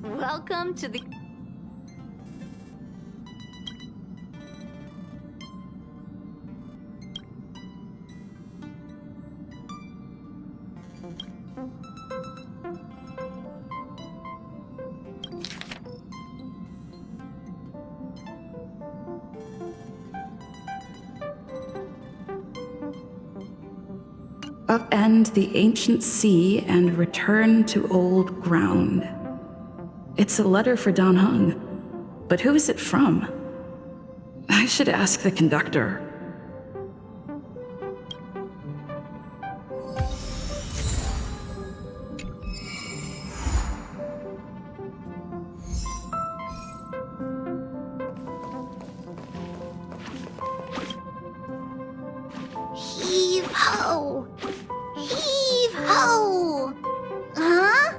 Welcome to the... Upend the ancient sea and return to old ground. It's a letter for Dan Heng, but who is it from? I should ask the conductor. Heave ho! Heave ho! Huh?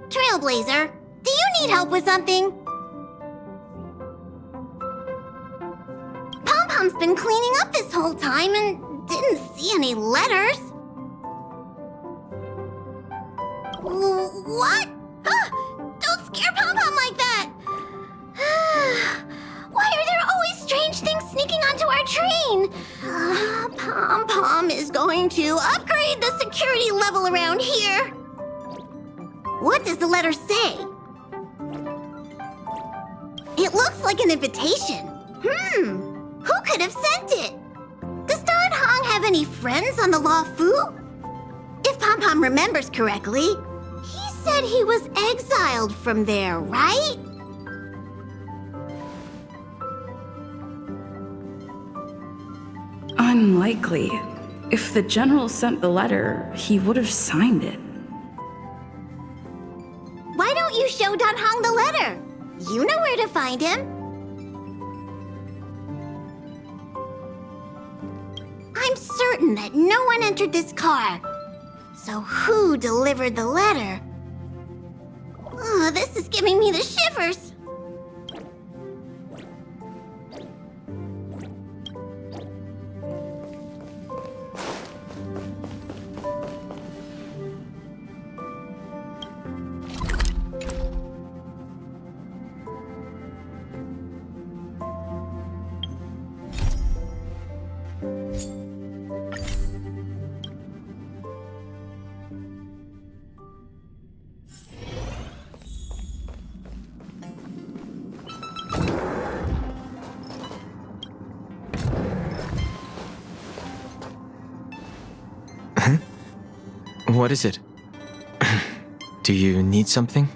Trailblazer, do you need help with something? Pom-Pom's been cleaning up this whole time and didn't see any letters. What? Don't scare Pom-Pom like that! Why are there always strange things sneaking onto our train? Pom-Pom is going to upgrade the security level around here. What does the letter say? It looks like an invitation. Who could have sent it? Does Dan Heng have any friends on the Law Fu? If Pom-Pom remembers correctly, he said he was exiled from there, right? Unlikely. If the general sent the letter, he would have signed it. Why don't you show Dan Heng the letter? You know where to find him. I'm certain that no one entered this car. So who delivered the letter? Oh, this is giving me the shivers. What is it? Do you need something?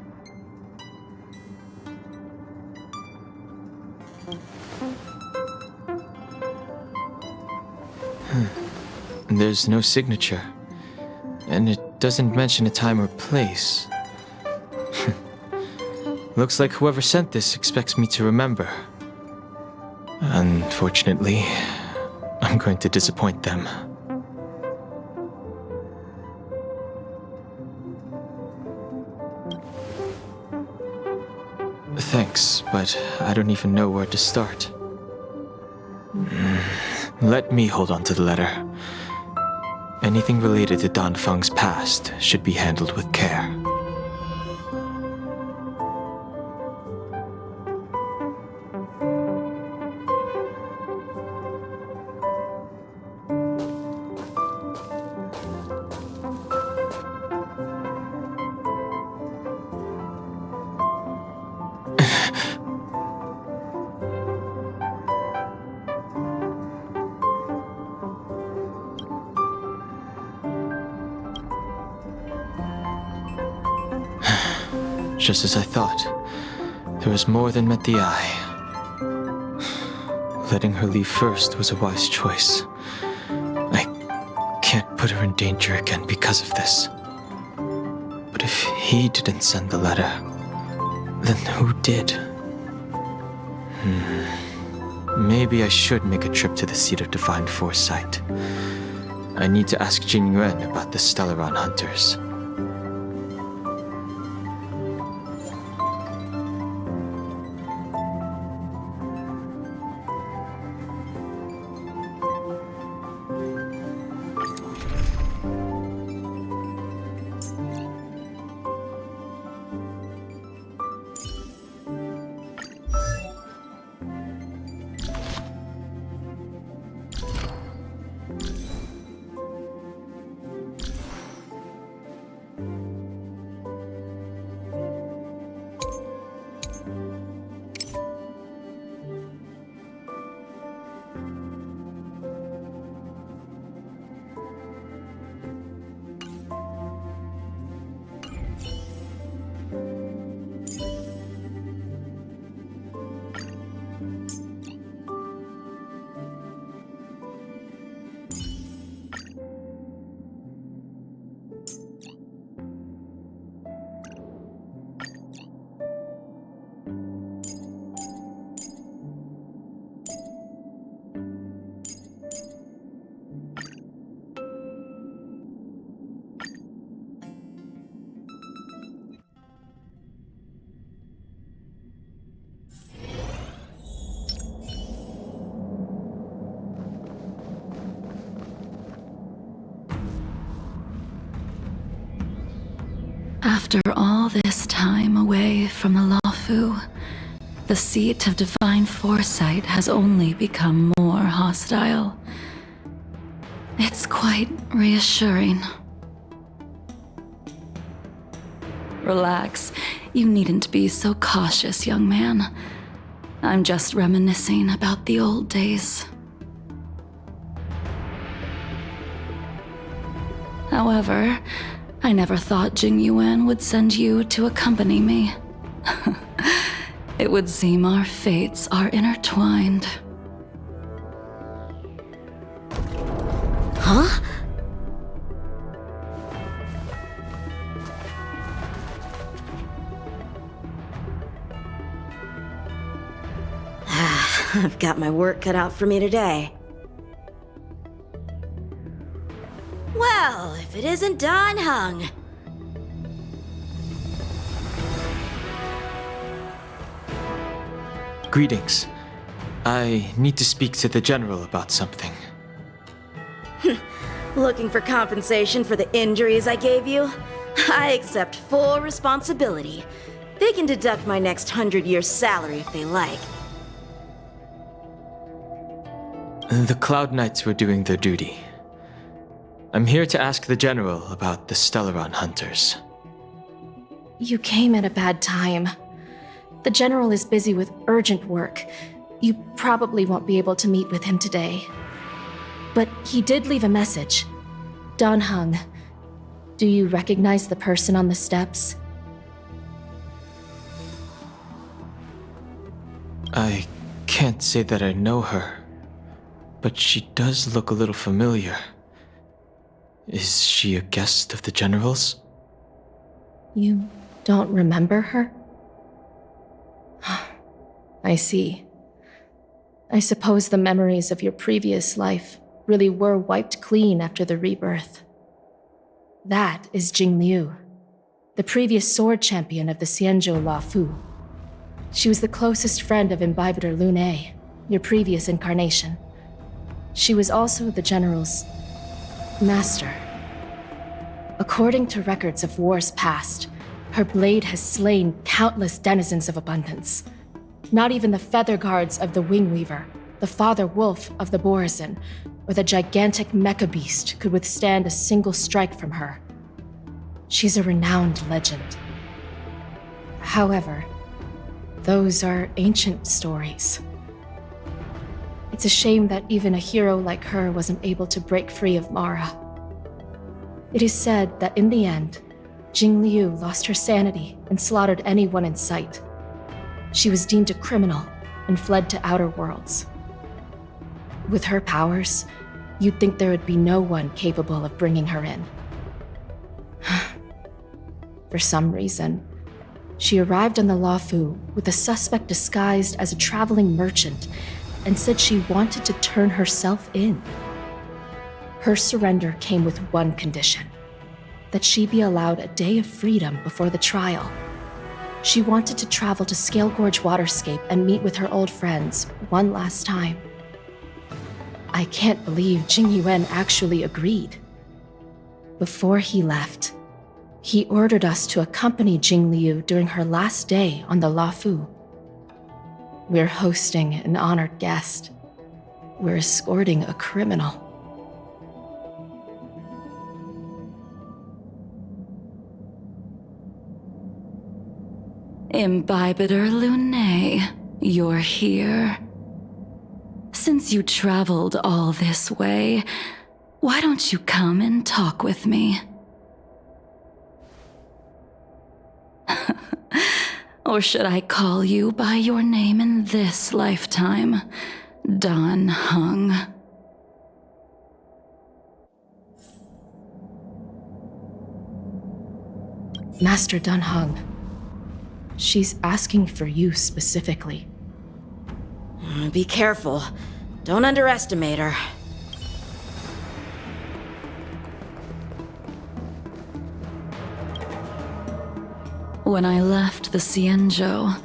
There's no signature, and it doesn't mention a time or place. Looks like whoever sent this expects me to remember. Unfortunately, I'm going to disappoint them. Thanks, but I don't even know where to start. Let me hold on to the letter. Anything related to Dan Feng's past should be handled with care. Just as I thought, there was more than met the eye. Letting her leave first was a wise choice. I can't put her in danger again because of this. But if he didn't send the letter, then who did? Maybe I should make a trip to the seat of Divine Foresight. I need to ask Jingliu about the Stellaron hunters. After all this time away from the Luofu, the seat of divine foresight has only become more hostile. It's quite reassuring. Relax. You needn't be so cautious, young man. I'm just reminiscing about the old days. However, I never thought Jingliu would send you to accompany me. It would seem our fates are intertwined. Huh? I've got my work cut out for me today. Well, if it isn't Dan Heng. Greetings. I need to speak to the General about something. Looking for compensation for the injuries I gave you? I accept full responsibility. They can deduct my next 100-year salary if they like. The Cloud Knights were doing their duty. I'm here to ask the General about the Stellaron hunters. You came at a bad time. The General is busy with urgent work. You probably won't be able to meet with him today. But he did leave a message. Dan Heng, do you recognize the person on the steps? I can't say that I know her, but she does look a little familiar. Is she a guest of the General's? You don't remember her? I see. I suppose the memories of your previous life really were wiped clean after the rebirth. That is Jingliu, the previous sword champion of the Xianzhou Luofu. She was the closest friend of Imbibitor Lune, your previous incarnation. She was also the General's master. According to records of wars past, her blade has slain countless denizens of abundance. Not even the feather guards of the Wingweaver, the father wolf of the Borazon, or the gigantic mecha beast could withstand a single strike from her. She's a renowned legend. However, those are ancient stories. It's a shame that even a hero like her wasn't able to break free of Mara. It is said that in the end, Jingliu lost her sanity and slaughtered anyone in sight. She was deemed a criminal and fled to outer worlds. With her powers, you'd think there would be no one capable of bringing her in. For some reason, she arrived on the Luofu with a suspect disguised as a traveling merchant and said she wanted to turn herself in. Her surrender came with one condition: that she be allowed a day of freedom before the trial. She wanted to travel to Scale Gorge Waterscape and meet with her old friends one last time. I can't believe Jingyuan actually agreed. Before he left, he ordered us to accompany Jingliu during her last day on the Luofu. We're hosting an honored guest. We're escorting a criminal. Imbibitor Lune, you're here. Since you traveled all this way, why don't you come and talk with me? Or should I call you by your name in this lifetime, Dan Heng? Master Dan Heng, she's asking for you specifically. Be careful. Don't underestimate her. When I left the Xianzhou,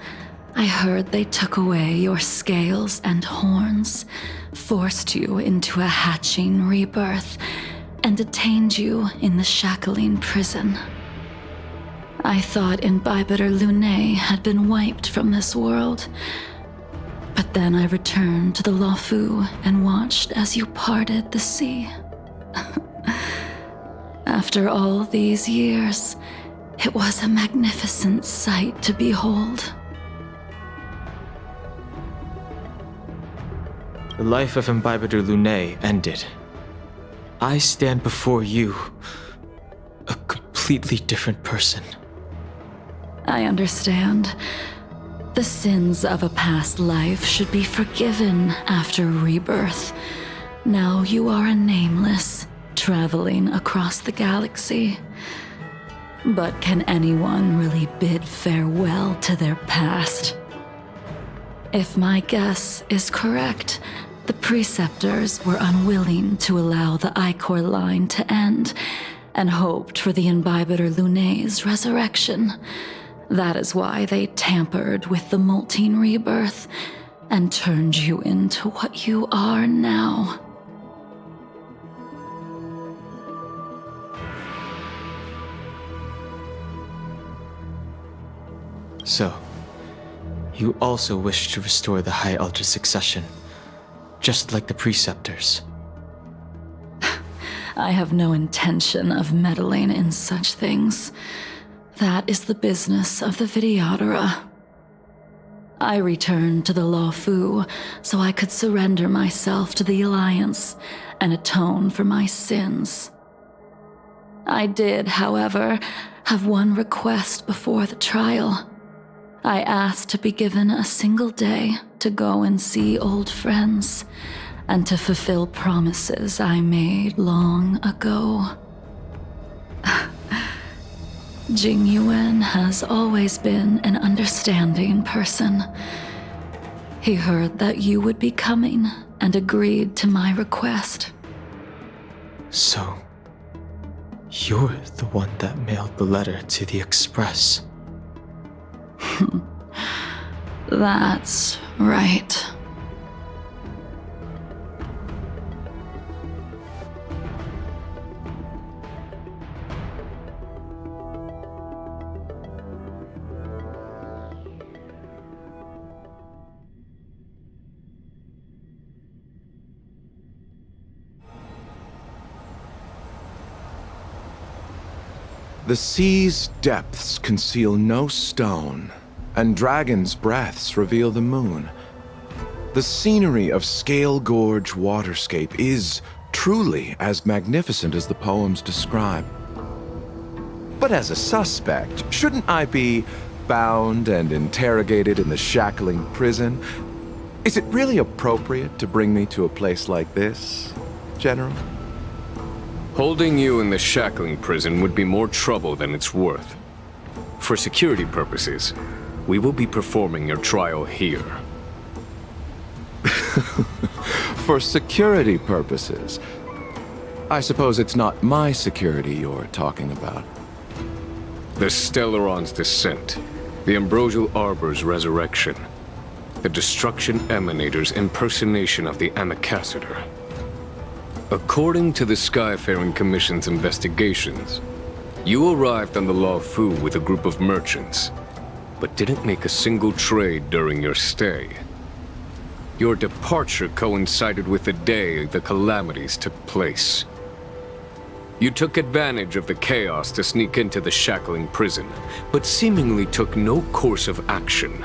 I heard they took away your scales and horns, forced you into a hatching rebirth, and detained you in the shackling prison. I thought Imbibiter Lunae had been wiped from this world. But then I returned to the Luofu and watched as you parted the sea. After all these years, it was a magnificent sight to behold. The life of Imbibiter Lunae ended. I stand before you, a completely different person. I understand. The sins of a past life should be forgiven after rebirth. Now you are a nameless, traveling across the galaxy. But can anyone really bid farewell to their past? If my guess is correct, the Preceptors were unwilling to allow the Ichor line to end, and hoped for the Imbibiter Lunae's resurrection. That is why they tampered with the molting rebirth and turned you into what you are now. So, you also wish to restore the High Elder succession, just like the Preceptors. I have no intention of meddling in such things. That is the business of the Videodora. I returned to the Luofu so I could surrender myself to the Alliance and atone for my sins. I did, however, have one request before the trial. I asked to be given a single day to go and see old friends, and to fulfill promises I made long ago. Jingliu has always been an understanding person. He heard that you would be coming and agreed to my request. So, you're the one that mailed the letter to the Express. That's right. The sea's depths conceal no stone, and dragons' breaths reveal the moon. The scenery of Scale Gorge waterscape is truly as magnificent as the poems describe. But as a suspect, shouldn't I be bound and interrogated in the shackling prison? Is it really appropriate to bring me to a place like this, General? Holding you in the shackling prison would be more trouble than it's worth. For security purposes, we will be performing your trial here. For security purposes? I suppose it's not my security you're talking about. The Stellaron's descent, the Ambrosial Arbor's resurrection, the Destruction Emanator's impersonation of the Amicassator. According to the Skyfaring Commission's investigations, you arrived on the Luofu with a group of merchants, but didn't make a single trade during your stay. Your departure coincided with the day the calamities took place. You took advantage of the chaos to sneak into the shackling prison, but seemingly took no course of action.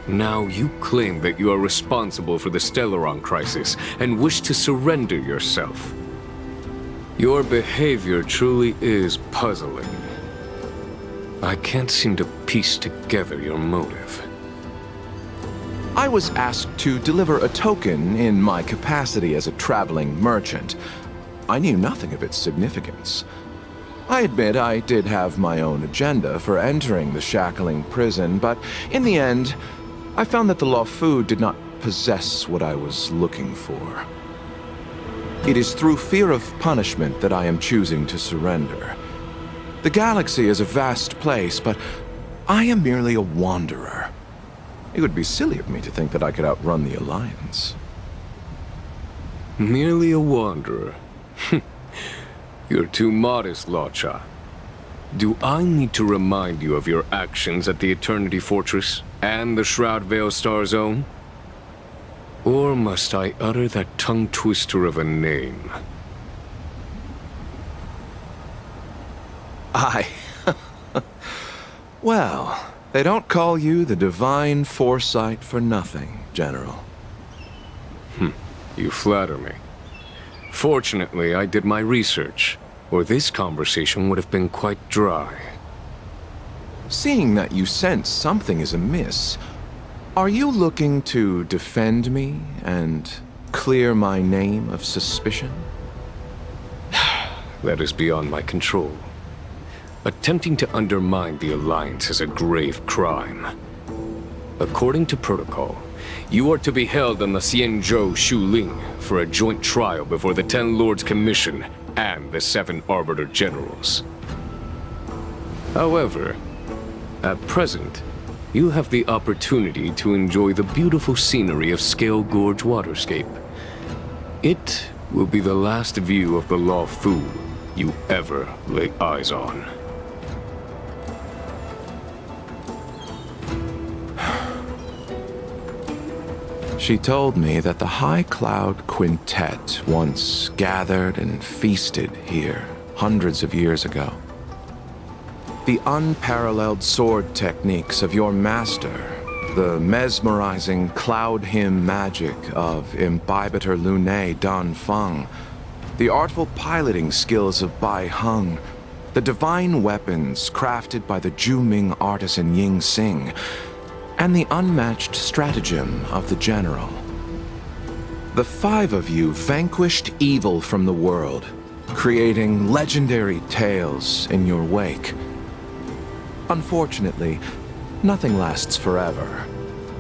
Now you claim that you are responsible for the Stellaron crisis and wish to surrender yourself. Your behavior truly is puzzling. I can't seem to piece together your motive. I was asked to deliver a token in my capacity as a traveling merchant. I knew nothing of its significance. I admit I did have my own agenda for entering the shackling prison, but in the end, I found that the Luofu did not possess what I was looking for. It is through fear of punishment that I am choosing to surrender. The galaxy is a vast place, but I am merely a wanderer. It would be silly of me to think that I could outrun the Alliance. Merely a wanderer. You're too modest, Locha. Do I need to remind you of your actions at the Eternity Fortress and the Shroud Veil Star Zone? Or must I utter that tongue twister of a name? Well, they don't call you the Divine Foresight for nothing, General. You flatter me. Fortunately, I did my research, or this conversation would have been quite dry. Seeing that you sense something is amiss, are you looking to defend me and clear my name of suspicion? That is beyond my control. Attempting to undermine the Alliance is a grave crime. According to protocol, you are to be held on the Xianzhou Shuling for a joint trial before the Ten Lords Commission and the 7 Arbiter Generals. However, at present, you have the opportunity to enjoy the beautiful scenery of Scale Gorge Waterscape. It will be the last view of the Law Fu you ever lay eyes on. She told me that the High Cloud Quintet once gathered and feasted here hundreds of years ago. The unparalleled sword techniques of your master, the mesmerizing cloud hymn magic of Imbibitor Lunae Dan Feng, the artful piloting skills of Bai Heng, the divine weapons crafted by the Juming artisan Ying Xing, and the unmatched stratagem of the General. The 5 of you vanquished evil from the world, creating legendary tales in your wake. Unfortunately, nothing lasts forever,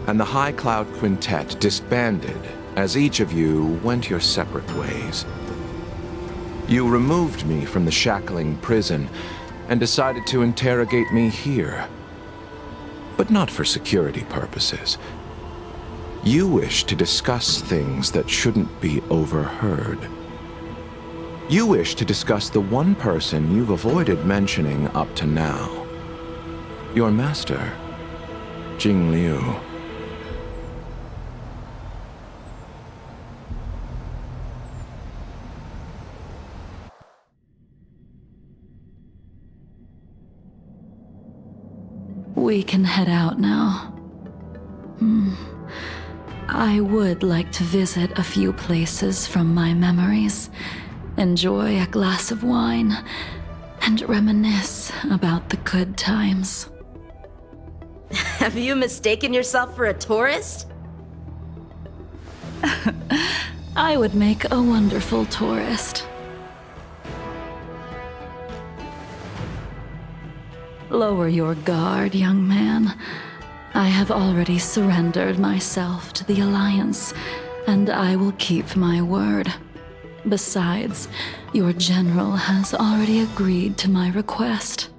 and the High Cloud Quintet disbanded as each of you went your separate ways. You removed me from the shackling prison and decided to interrogate me here. But not for security purposes. You wish to discuss things that shouldn't be overheard. You wish to discuss the one person you've avoided mentioning up to now. Your master, Jingliu. We can head out now. I would like to visit a few places from my memories, enjoy a glass of wine, and reminisce about the good times. Have you mistaken yourself for a tourist? I would make a wonderful tourist. Lower your guard, young man. I have already surrendered myself to the Alliance, and I will keep my word. Besides, your general has already agreed to my request.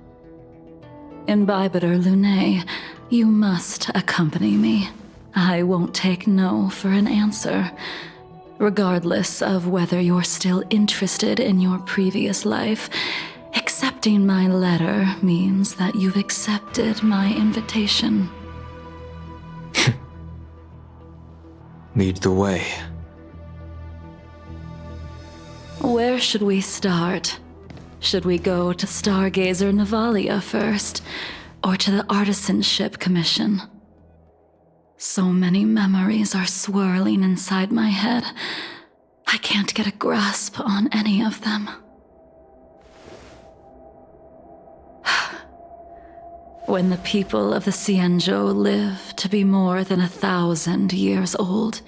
Imbibitor Lunae, you must accompany me. I won't take no for an answer, regardless of whether you're still interested in your previous life. Accepting my letter means that you've accepted my invitation. Lead the way. Where should we start? Should we go to Stargazer Navalia first, or to the Artisanship Commission? So many memories are swirling inside my head. I can't get a grasp on any of them. When the people of the Xianzhou live to be more than 1,000 years old,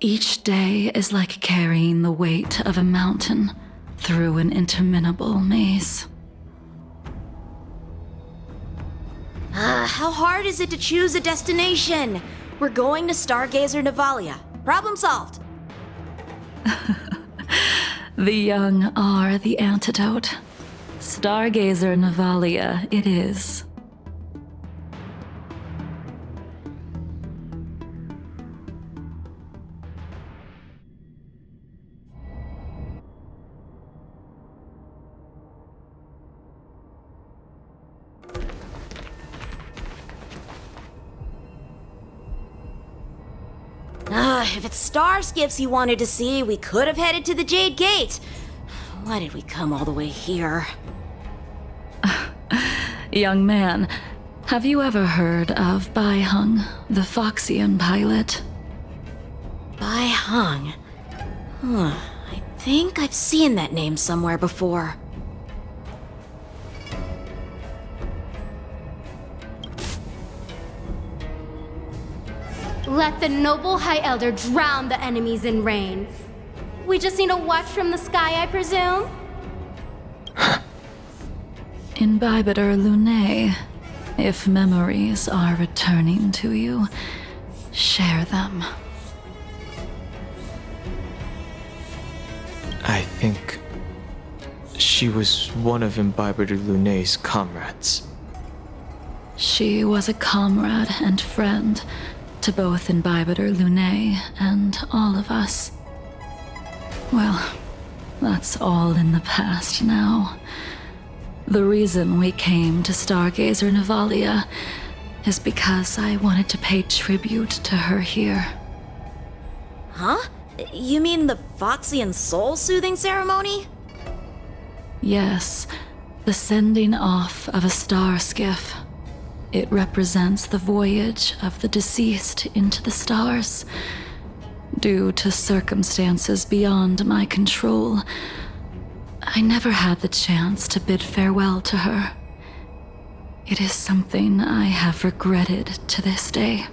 each day is like carrying the weight of a mountain through an interminable maze. How hard is it to choose a destination? We're going to Stargazer Navalia. Problem solved. The young are the antidote. Stargazer Navalia it is. If it's star skiffs you wanted to see, we could have headed to the Jade Gate. Why did we come all the way here? Young man, have you ever heard of Bai Hung, the Foxian pilot? Bai Hung. I think I've seen that name somewhere before. Let the noble High Elder drown the enemies in rain. We just need a watch from the sky, I presume? Imbibitor Lunae, if memories are returning to you, share them. I think she was one of Imbibitor Lunae's comrades. She was a comrade and friend to both Imbibitor Lunae and all of us. Well, that's all in the past now. The reason we came to Stargazer Navalia is because I wanted to pay tribute to her here. Huh? You mean the Foxian soul-soothing ceremony? Yes, the sending off of a star skiff. It represents the voyage of the deceased into the stars. Due to circumstances beyond my control, I never had the chance to bid farewell to her. It is something I have regretted to this day.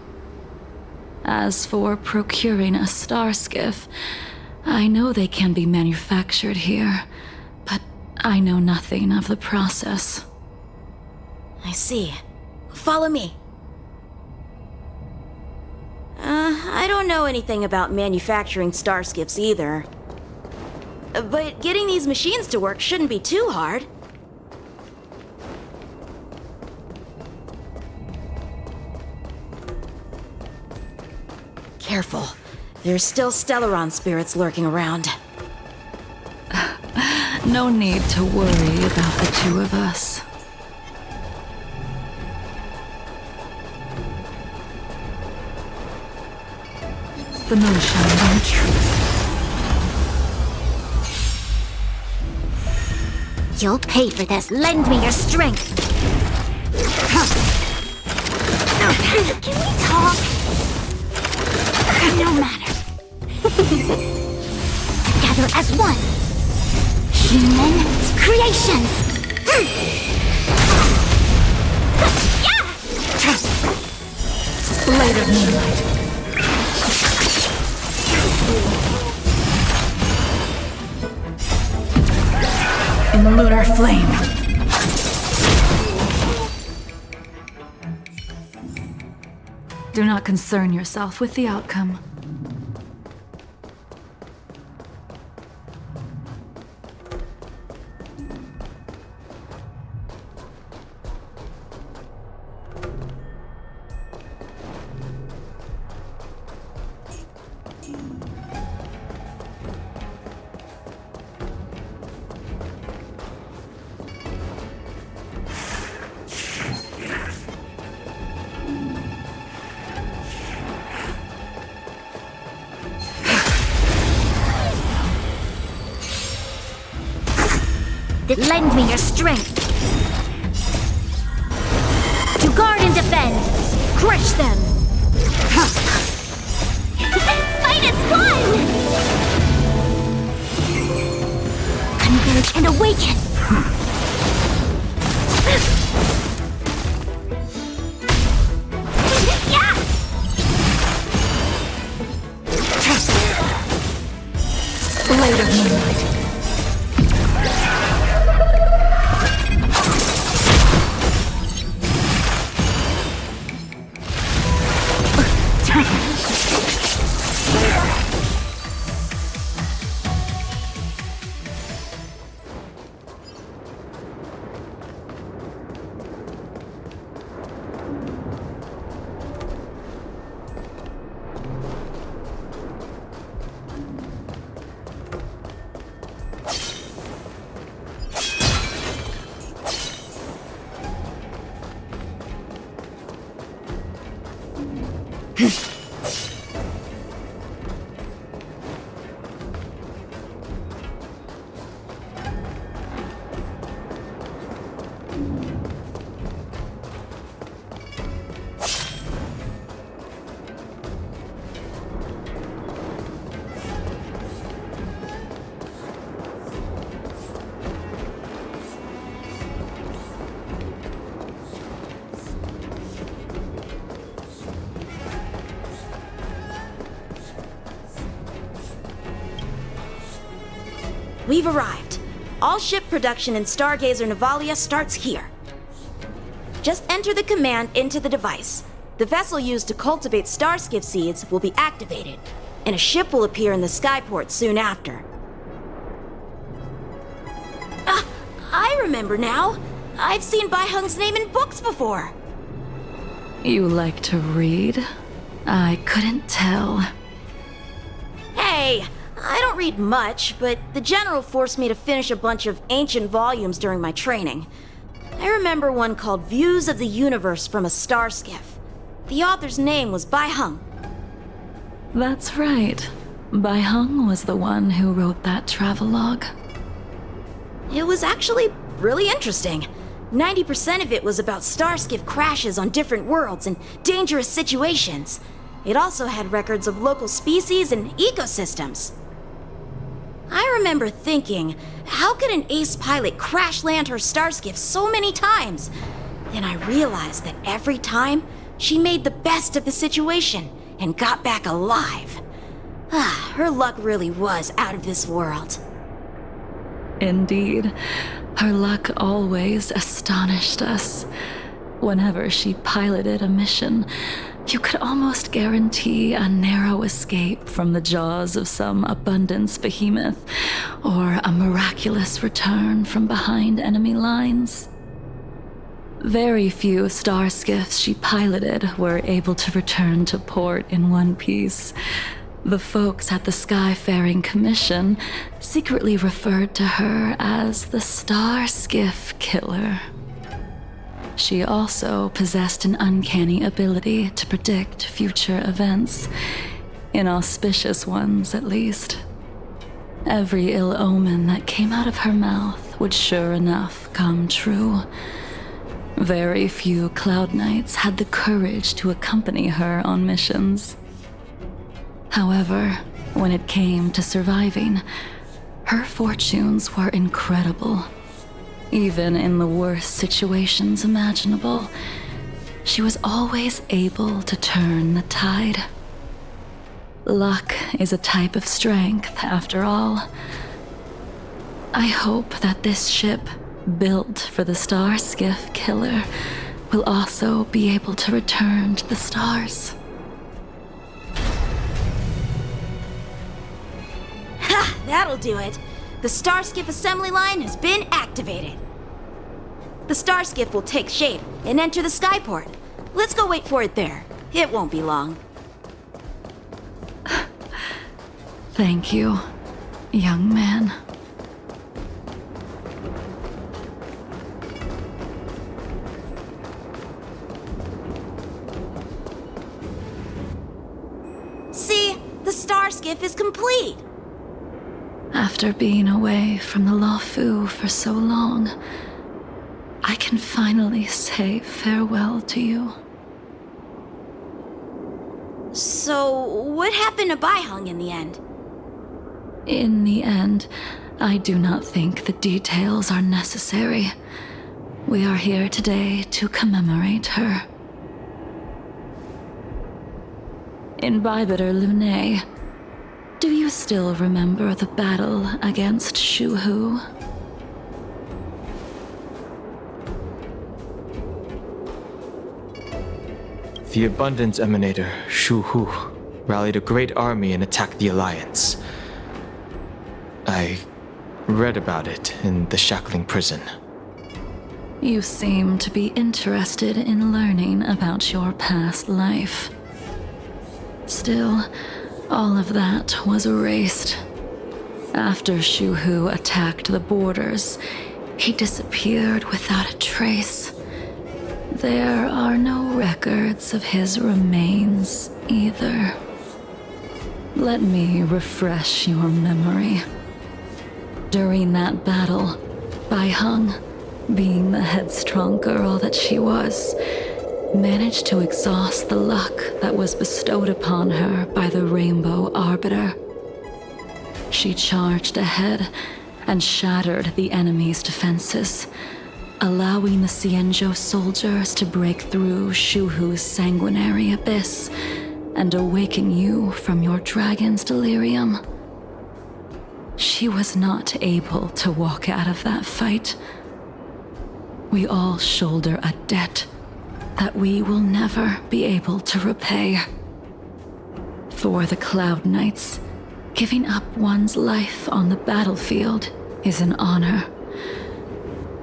As for procuring a star skiff, I know they can be manufactured here, but I know nothing of the process. I see. Follow me. I don't know anything about manufacturing star skiffs either. But getting these machines to work shouldn't be too hard. Careful. There's still Stellaron spirits lurking around. No need to worry about the two of us. The motion and truth. You'll pay for this. Lend me your strength. Can we talk? No matter. Together as one. Human creations. Blade of moonlight. In the lunar flame. Do not concern yourself with the outcome. Lend me your strength. To guard and defend. Crush them. Fight as one! Converge and awaken. Blade of moonlight. we've arrived. All ship production in Stargazer Navalia starts here. Just enter the command into the device. The vessel used to cultivate starskiff seeds will be activated, and a ship will appear in the skyport soon after. I remember now. I've seen Bai Hung's name in books before. You like to read? I couldn't tell. Hey, I don't read much, but the General forced me to finish a bunch of ancient volumes during my training. I remember one called Views of the Universe from a Starskiff. The author's name was Bai Hung. That's right. Bai Hung was the one who wrote that travelogue. It was actually really interesting. 90% of it was about starskiff crashes on different worlds and dangerous situations. It also had records of local species and ecosystems. I remember thinking, how could an ace pilot crash land her starskiff so many times? Then I realized that every time, she made the best of the situation and got back alive. Her luck really was out of this world. Indeed, her luck always astonished us. Whenever she piloted a mission, you could almost guarantee a narrow escape from the jaws of some abundance behemoth, or a miraculous return from behind enemy lines. Very few starskiffs she piloted were able to return to port in one piece. The folks at the Skyfaring Commission secretly referred to her as the Starskiff Killer. She also possessed an uncanny ability to predict future events, inauspicious ones at least. Every ill omen that came out of her mouth would sure enough come true. Very few Cloud Knights had the courage to accompany her on missions. However, when it came to surviving, her fortunes were incredible. Even in the worst situations imaginable, she was always able to turn the tide. Luck is a type of strength, after all. I hope that this ship, built for the Starskiff Killer, will also be able to return to the stars. Ha! That'll do it. The Starskiff assembly line has been activated. The Starskiff will take shape and enter the skyport. Let's go wait for it there. It won't be long. Thank you, young man. See, the Starskiff is complete. After being away from the Luofu for so long, I can finally say farewell to you. So, what happened to Bai Hung in the end? In the end, I do not think the details are necessary. We are here today to commemorate her. In Bibiter Lunae, do you still remember the battle against Shuhu? The Abundance Emanator, Shu Hu, rallied a great army and attacked the Alliance. I read about it in the Shackling prison. You seem to be interested in learning about your past life. Still, all of that was erased. After Shu Hu attacked the borders, he disappeared without a trace. There are no records of his remains either. Let me refresh your memory. During that battle, Bai Hung, being the headstrong girl that she was, managed to exhaust the luck that was bestowed upon her by the Rainbow Arbiter. She charged ahead and shattered the enemy's defenses, allowing the Xianzhou soldiers to break through Shuhu's sanguinary abyss and awaken you from your dragon's delirium. She was not able to walk out of that fight. We all shoulder a debt that we will never be able to repay. For the Cloud Knights, giving up one's life on the battlefield is an honor.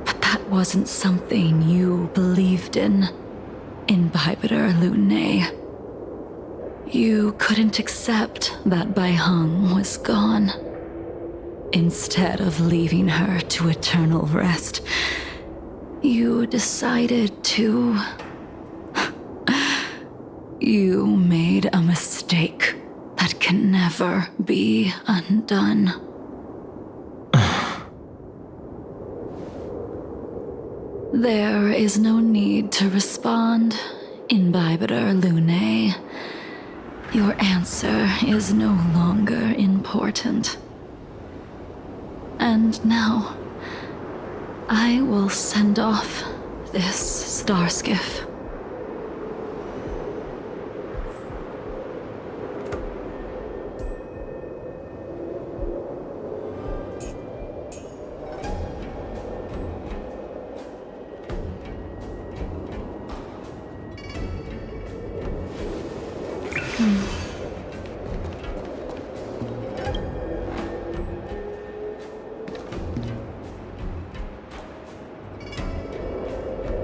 But that wasn't something you believed in, Imbibitor Lune. You couldn't accept that Bai Heng was gone. Instead of leaving her to eternal rest, you decided to... You made a mistake that can never be undone. There is no need to respond, Imbibitor Lune. Your answer is no longer important. And now, I will send off this starskiff.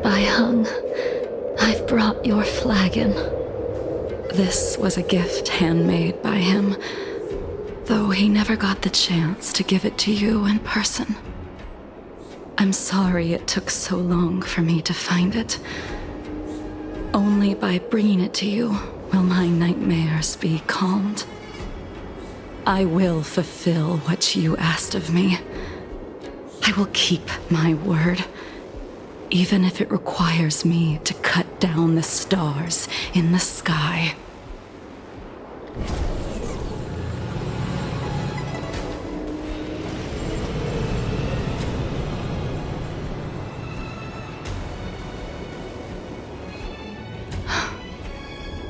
Bai Heng, I've brought your flagon. This was a gift handmade by him, though he never got the chance to give it to you in person. I'm sorry it took so long for me to find it. Only by bringing it to you will my nightmares be calmed. I will fulfill what you asked of me. I will keep my word, even if it requires me to cut down the stars in the sky.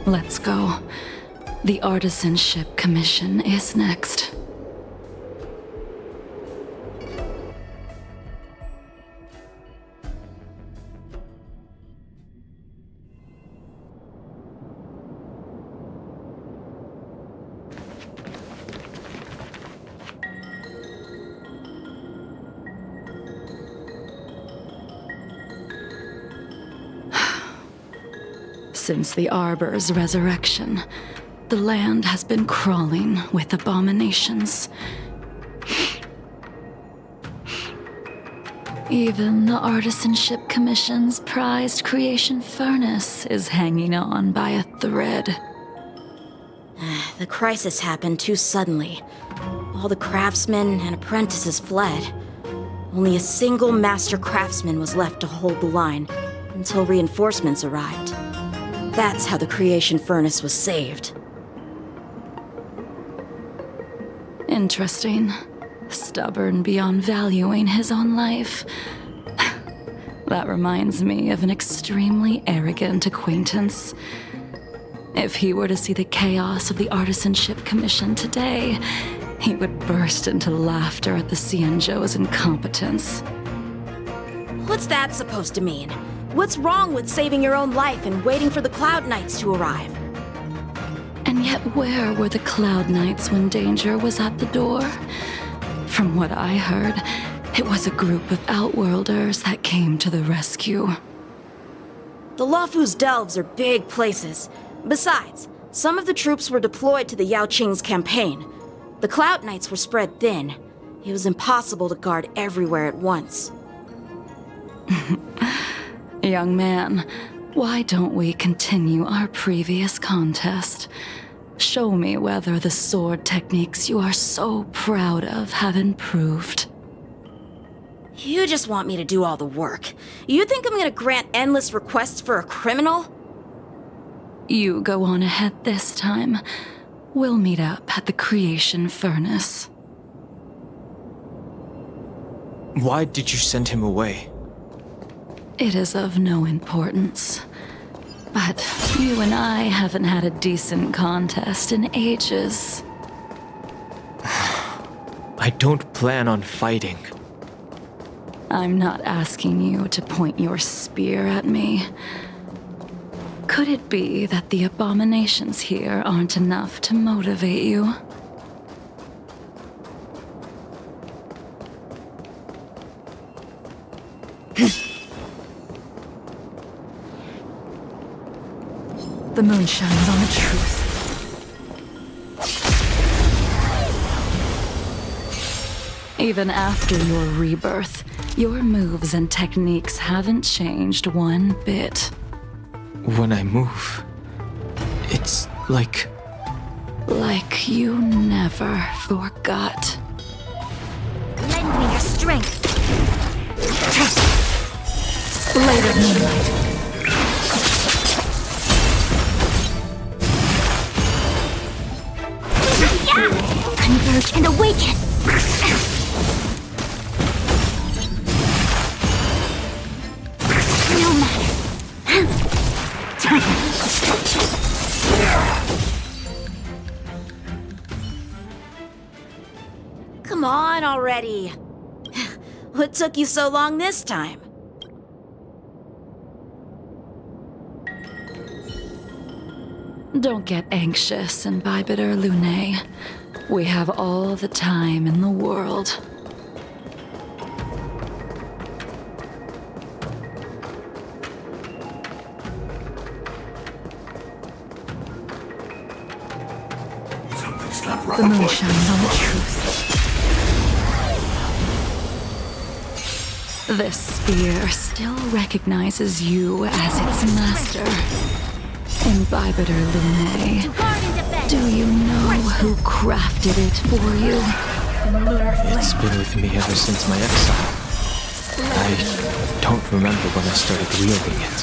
Let's go. The Artisanship Commission is next. Since the Arbor's resurrection, the land has been crawling with abominations. Even the Artisanship Commission's prized creation furnace is hanging on by a thread. The crisis happened too suddenly. All the craftsmen and apprentices fled. Only a single master craftsman was left to hold the line until reinforcements arrived. That's how the creation furnace was saved. Interesting. Stubborn beyond valuing his own life. That reminds me of an extremely arrogant acquaintance. If he were to see the chaos of the Artisanship Commission today, he would burst into laughter at the Xianzhou's incompetence. What's that supposed to mean? What's wrong with saving your own life and waiting for the Cloud Knights to arrive? And yet where were the Cloud Knights when danger was at the door? From what I heard, it was a group of Outworlders that came to the rescue. The Luofu's delves are big places. Besides, some of the troops were deployed to the Yao Qing's campaign. The Cloud Knights were spread thin. It was impossible to guard everywhere at once. Young man, why don't we continue our previous contest? Show me whether the sword techniques you are so proud of have improved. You just want me to do all the work. You think I'm gonna grant endless requests for a criminal? You go on ahead this time. We'll meet up at the creation furnace. Why did you send him away? It is of no importance. But you and I haven't had a decent contest in ages. I I don't plan on fighting. I'm not asking you to point your spear at me. Could it be that the abominations here aren't enough to motivate you? The moon shines on the truth. Even after your rebirth, your moves and techniques haven't changed one bit. When I move, it's like... Like you never forgot. Lend me your strength. Blade of Moonlight. Converge and awaken. No matter. Come on already. What took you so long this time? Don't get anxious, Imbibitor Lunae. We have all the time in the world. Something's not right. The moon shines on the truth. This spear still recognizes you as its master. Imbibitor Lunae, do you know who crafted it for you? It's been with me ever since my exile. I don't remember when I started wielding it.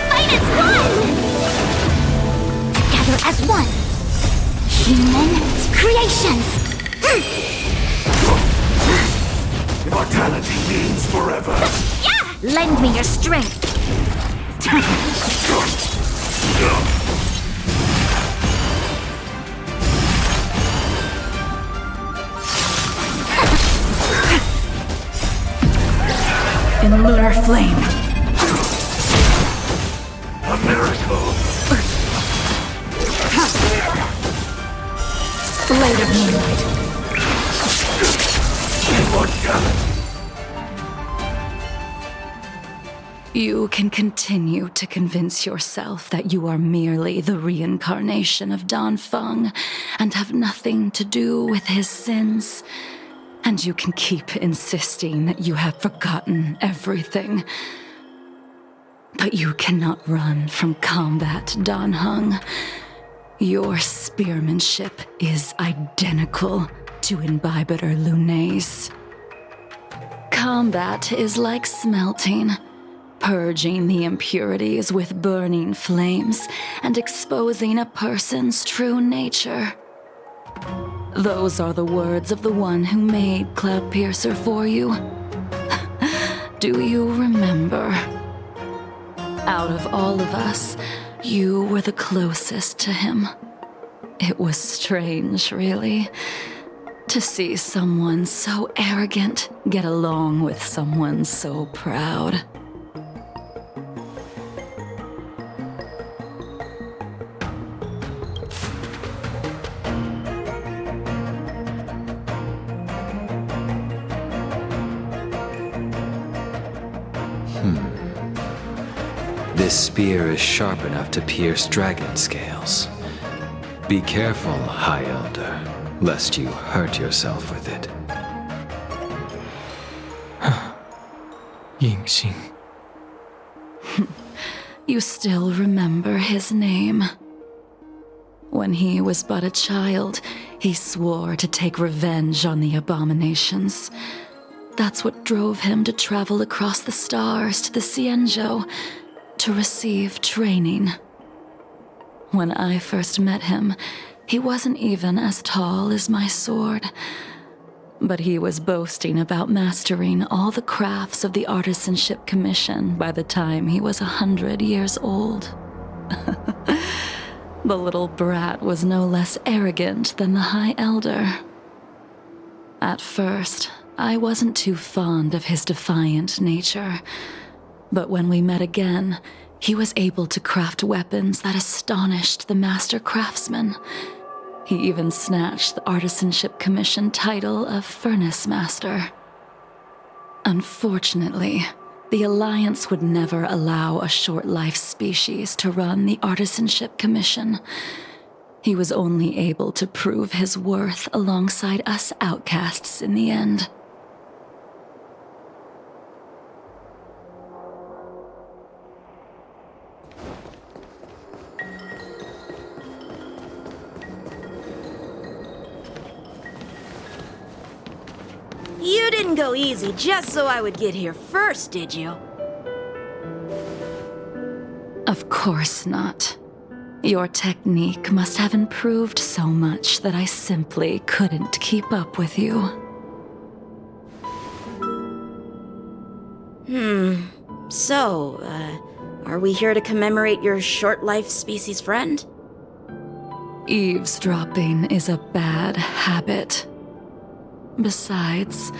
Fight as one! Together as one! Human creations! Immortality means forever. Lend me your strength. In lunar flame. A miracle. Blade of Moonlight. Immortality. You can continue to convince yourself that you are merely the reincarnation of Danfeng and have nothing to do with his sins. And you can keep insisting that you have forgotten everything. But you cannot run from combat, Danheng. Your spearmanship is identical to Imbibitor Lunae's. Combat is like smelting, purging the impurities with burning flames and exposing a person's true nature. Those are the words of the one who made Cloudpiercer for you. Do you remember? Out of all of us, you were the closest to him. It was strange, really, to see someone so arrogant get along with someone so proud. This spear is sharp enough to pierce dragon scales. Be careful, High Elder, lest you hurt yourself with it. Yingxing. You still remember his name. When he was but a child, he swore to take revenge on the abominations. That's what drove him to travel across the stars to the Xianzhou to receive training. When I first met him, he wasn't even as tall as my sword, but he was boasting about mastering all the crafts of the Artisanship Commission by the time he was 100 years old. The little brat was no less arrogant than the High Elder. At first, I wasn't too fond of his defiant nature, but when we met again, he was able to craft weapons that astonished the master craftsman. He even snatched the Artisanship Commission title of Furnace Master. Unfortunately, the Alliance would never allow a short-life species to run the Artisanship Commission. He was only able to prove his worth alongside us outcasts in the end. You didn't go easy just so I would get here first, did you? Of course not. Your technique must have improved so much that I simply couldn't keep up with you. So, are we here to commemorate your short-life species friend? Eavesdropping is a bad habit. Besides,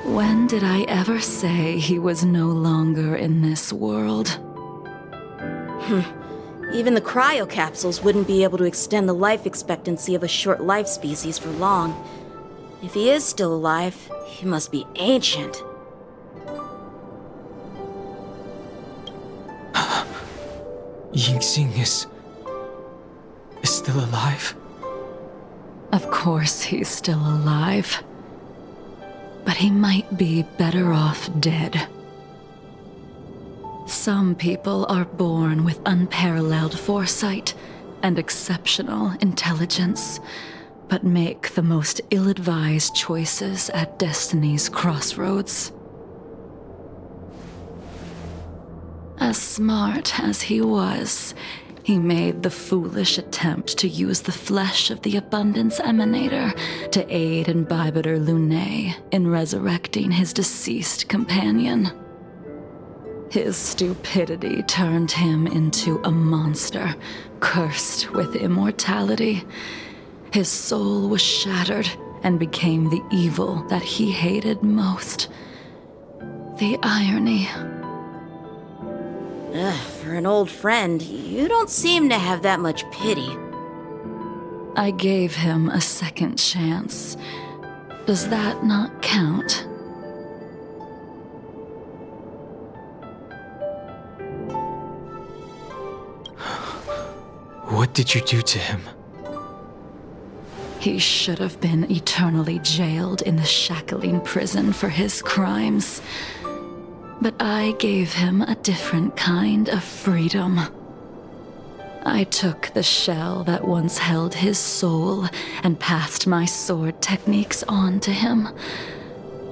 when did I ever say he was no longer in this world? Even the cryocapsules wouldn't be able to extend the life expectancy of a short-life species for long. If he is still alive, he must be ancient. Yingxing is still alive? Of course he's still alive. But he might be better off dead. Some people are born with unparalleled foresight and exceptional intelligence, but make the most ill-advised choices at destiny's crossroads. As smart as he was, he made the foolish attempt to use the flesh of the Abundance Emanator to aid Imbibitor Lunae in resurrecting his deceased companion. His stupidity turned him into a monster, cursed with immortality. His soul was shattered and became the evil that he hated most. The irony. For an old friend, you don't seem to have that much pity. I gave him a second chance. Does that not count? What did you do to him? He should have been eternally jailed in the shackling prison for his crimes. But I gave him a different kind of freedom. I took the shell that once held his soul and passed my sword techniques on to him.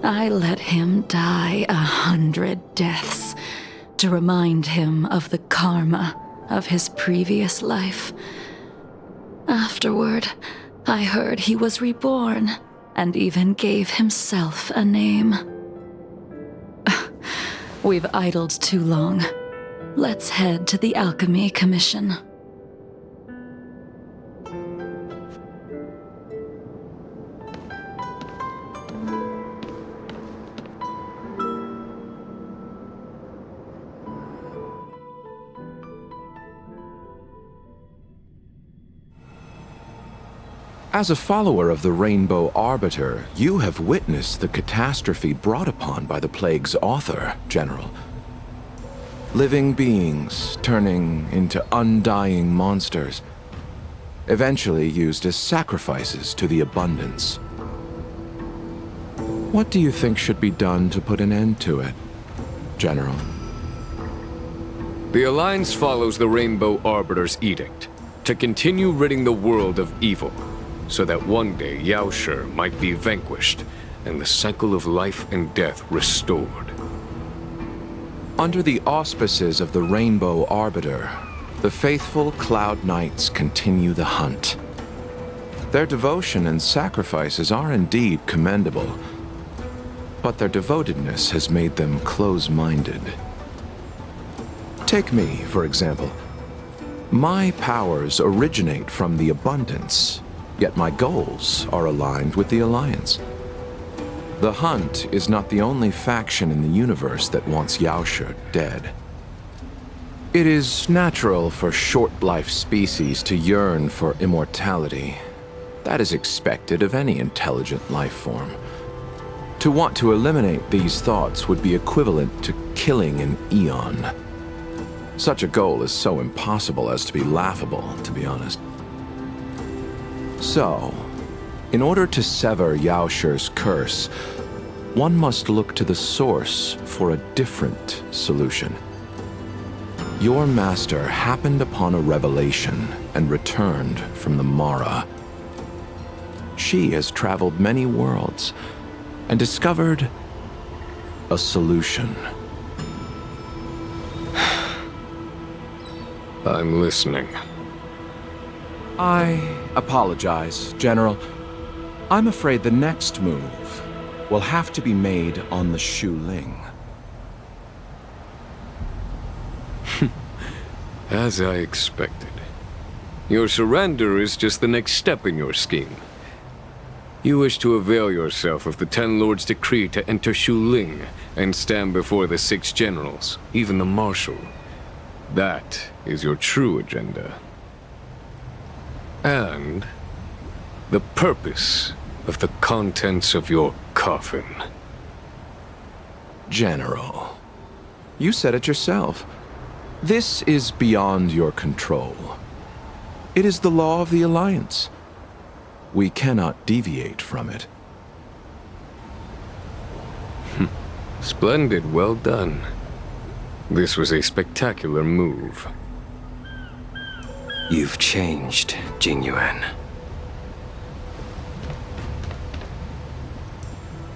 I let him die 100 deaths to remind him of the karma of his previous life. Afterward, I heard he was reborn and even gave himself a name. We've idled too long. Let's head to the Alchemy Commission. As a follower of the Rainbow Arbiter, you have witnessed the catastrophe brought upon by the plague's author, General. Living beings turning into undying monsters, eventually used as sacrifices to the Abundance. What do you think should be done to put an end to it, General? The Alliance follows the Rainbow Arbiter's edict to continue ridding the world of evil, so that one day Yaoshi might be vanquished and the cycle of life and death restored. Under the auspices of the Rainbow Arbiter, the faithful Cloud Knights continue the hunt. Their devotion and sacrifices are indeed commendable, but their devotedness has made them close-minded. Take me, for example. My powers originate from the abundance, yet my goals are aligned with the Alliance. The Hunt is not the only faction in the universe that wants Yaoshi dead. It is natural for short-life species to yearn for immortality. That is expected of any intelligent life form. To want to eliminate these thoughts would be equivalent to killing an eon. Such a goal is so impossible as to be laughable, to be honest. So, in order to sever Yaoshi's curse, one must look to the source for a different solution. Your master happened upon a revelation and returned from the Mara. She has traveled many worlds and discovered a solution. I'm listening. I apologize, General. I'm afraid the next move will have to be made on the Shu Ling. As I expected. Your surrender is just the next step in your scheme. You wish to avail yourself of the Ten Lords' decree to enter Shu Ling and stand before the 6 generals, even the Marshal. That is your true agenda. And the purpose of the contents of your coffin. General, you said it yourself. This is beyond your control. It is the law of the Alliance. We cannot deviate from it. Splendid, well done. This was a spectacular move. You've changed, Jingyuan.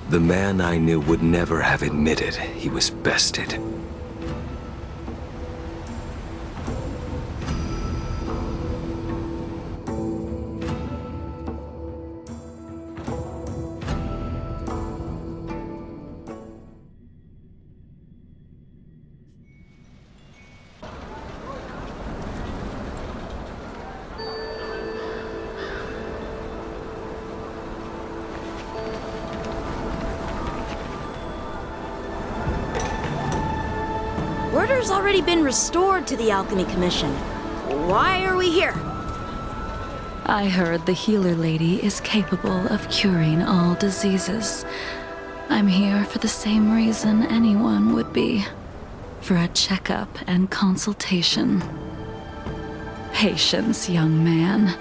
The man I knew would never have admitted he was bested. Order's already been restored to the Alchemy Commission. Why are we here? I heard the healer lady is capable of curing all diseases. I'm here for the same reason anyone would be. For a checkup and consultation. Patience, young man.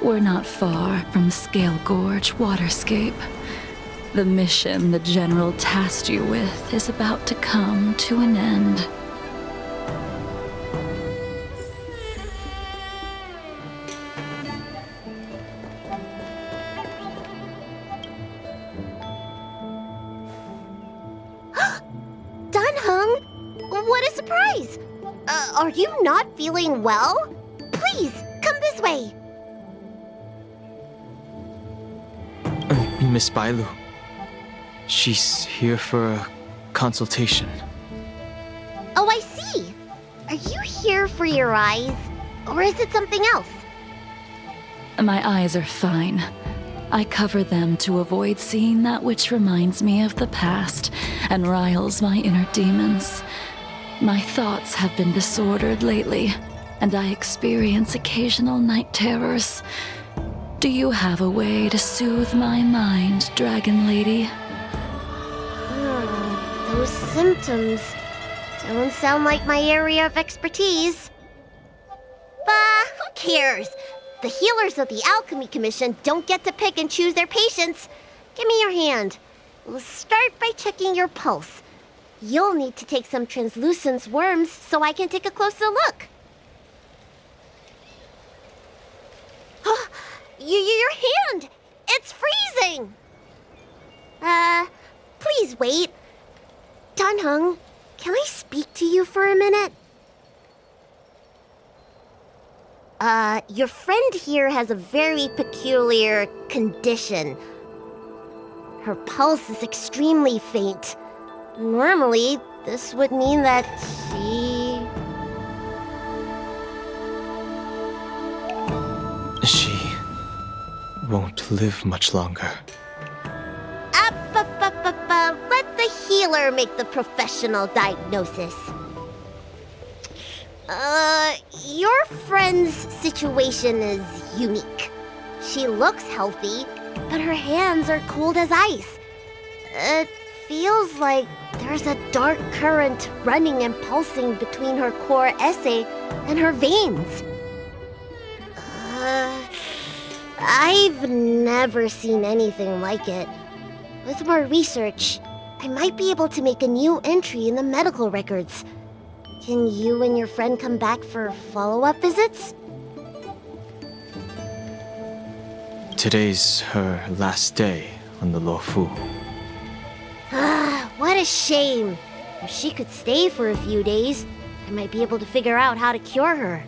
We're not far from Scale Gorge Waterscape. The mission the General tasked you with is about to come to an end. What a surprise! Are you not feeling well? Please, come this way. Miss Bailu. She's here for a consultation. Oh, I see. Are you here for your eyes? Or is it something else? My eyes are fine. I cover them to avoid seeing that which reminds me of the past and riles my inner demons. My thoughts have been disordered lately, and I experience occasional night terrors. Do you have a way to soothe my mind, Dragon Lady? Those symptoms don't sound like my area of expertise. But who cares? The healers of the Alchemy Commission don't get to pick and choose their patients. Give me your hand. We'll start by checking your pulse. You'll need to take some translucence worms so I can take a closer look. Your hand! It's freezing! Please wait. Danheng, can I speak to you for a minute? Your friend here has a very peculiar condition. Her pulse is extremely faint. Normally, this would mean that she... won't live much longer. Let the healer make the professional diagnosis. Your friend's situation is unique. She looks healthy, but her hands are cold as ice. It feels like there's a dark current running and pulsing between her core esse and her veins. I've never seen anything like it. With more research, I might be able to make a new entry in the medical records. Can you and your friend come back for follow-up visits? Today's her last day on the Luofu. What a shame. If she could stay for a few days, I might be able to figure out how to cure her.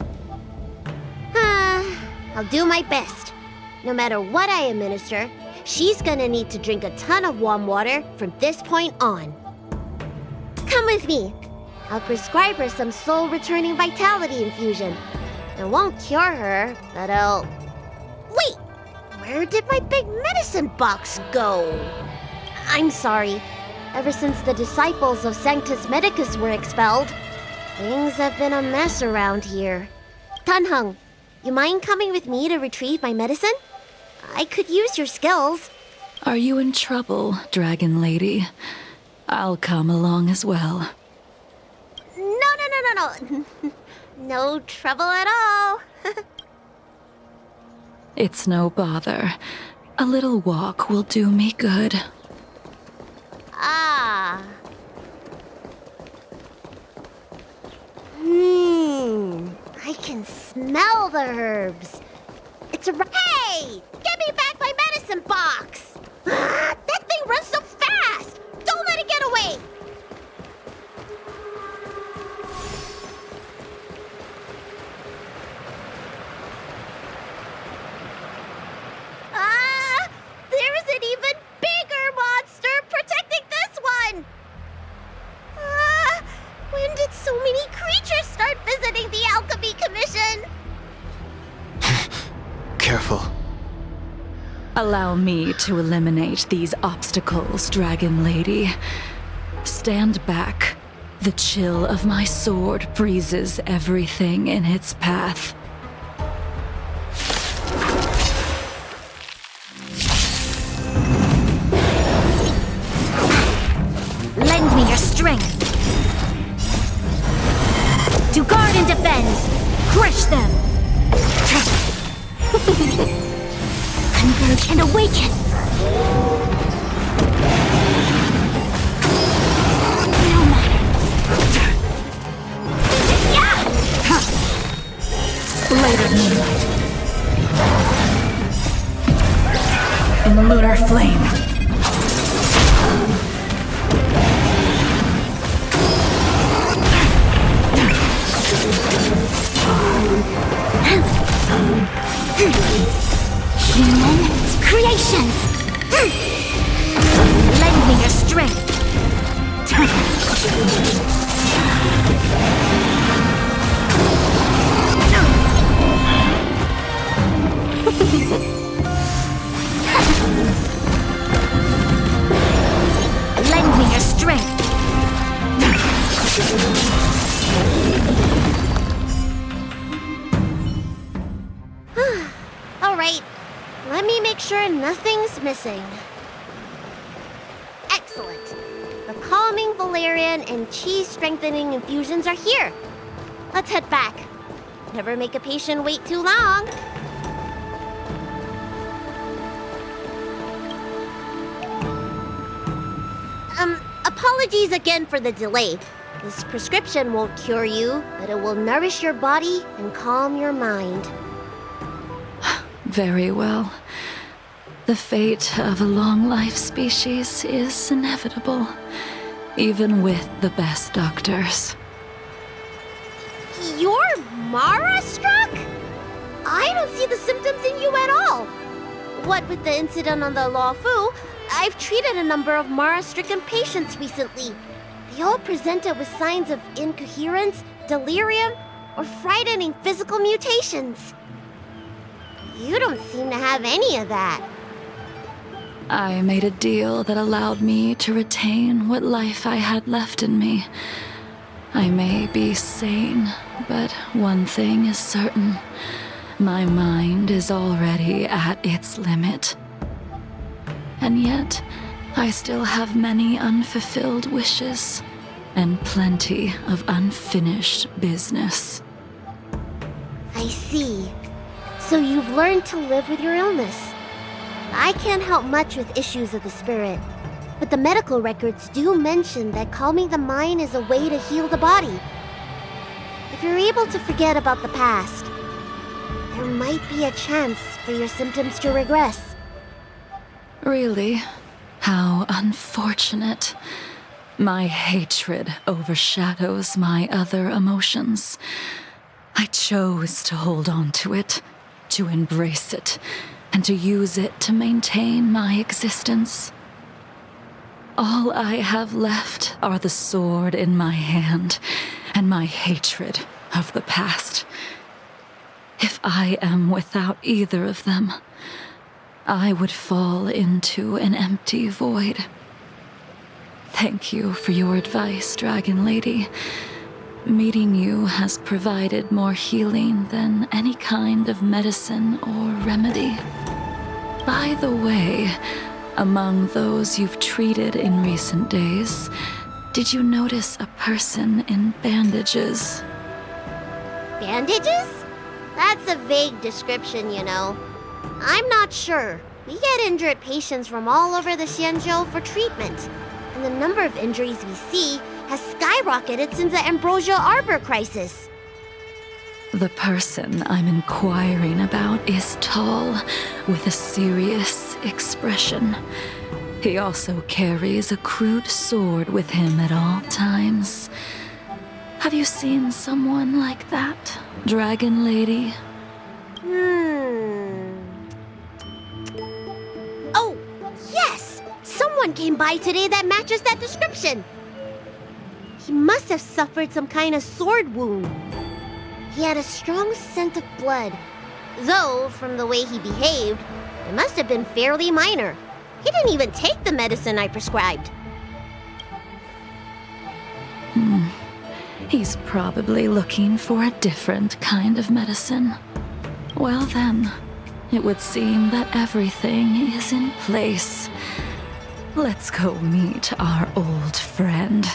I'll do my best. No matter what I administer, she's gonna need to drink a ton of warm water from this point on. Come with me. I'll prescribe her some soul-returning vitality infusion. It won't cure her, but I'll... Wait! Where did my big medicine box go? I'm sorry. Ever since the disciples of Sanctus Medicus were expelled, things have been a mess around here. Tanheng, you mind coming with me to retrieve my medicine? I could use your skills. Are you in trouble, Dragon Lady? I'll come along as well. No. No trouble at all. It's no bother. A little walk will do me good. Ah. I can smell the herbs. It's a... Hey! Give me back my medicine box! That thing runs so fast! Don't let it get away! There's an even bigger monster protecting this one! When did so many creatures start visiting the Alchemy Commission? Careful. Allow me to eliminate these obstacles, Dragon Lady. Stand back. The chill of my sword freezes everything in its path. Lend me your strength. To guard and defend. Crush them. Converge and awaken. No matter. Blade of moonlight. In the lunar flame. Human creations! Lend me your strength! Lend me your strength! All right, let me make sure nothing's missing. Excellent. The calming valerian and chi strengthening infusions are here. Let's head back. Never make a patient wait too long. Apologies again for the delay. This prescription won't cure you, but it will nourish your body and calm your mind. Very well. The fate of a long-life species is inevitable, even with the best doctors. You're Mara-struck? I don't see the symptoms in you at all. What with the incident on the Luofu, I've treated a number of Mara-stricken patients recently. They all presented with signs of incoherence, delirium, or frightening physical mutations. You don't seem to have any of that. I made a deal that allowed me to retain what life I had left in me. I may be sane, but one thing is certain. My mind is already at its limit. And yet, I still have many unfulfilled wishes, and plenty of unfinished business. I see. So you've learned to live with your illness. I can't help much with issues of the spirit, but the medical records do mention that calming the mind is a way to heal the body. If you're able to forget about the past, there might be a chance for your symptoms to regress. Really? How unfortunate. My hatred overshadows my other emotions. I chose to hold on to it, to embrace it, and to use it to maintain my existence. All I have left are the sword in my hand and my hatred of the past. If I am without either of them, I would fall into an empty void. Thank you for your advice, Dragon Lady. Meeting you has provided more healing than any kind of medicine or remedy. By the way, among those you've treated in recent days, did you notice a person in bandages? Bandages? That's a vague description, you know. I'm not sure. We get injured patients from all over the Xianzhou for treatment, and the number of injuries we see has skyrocketed since the Ambrosial Arbor crisis. The person I'm inquiring about is tall, with a serious expression. He also carries a crude sword with him at all times. Have you seen someone like that, Dragon Lady? Oh, yes! Someone came by today that matches that description. He must have suffered some kind of sword wound. He had a strong scent of blood, though from the way he behaved, it must have been fairly minor. He didn't even take the medicine I prescribed. He's probably looking for a different kind of medicine. Well then, it would seem that everything is in place. Let's go meet our old friend.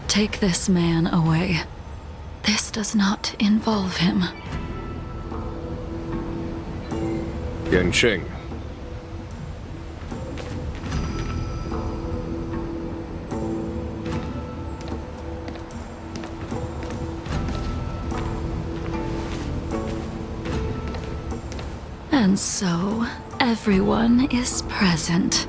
Take this man away. This does not involve him. Yanqing. And so, everyone is present.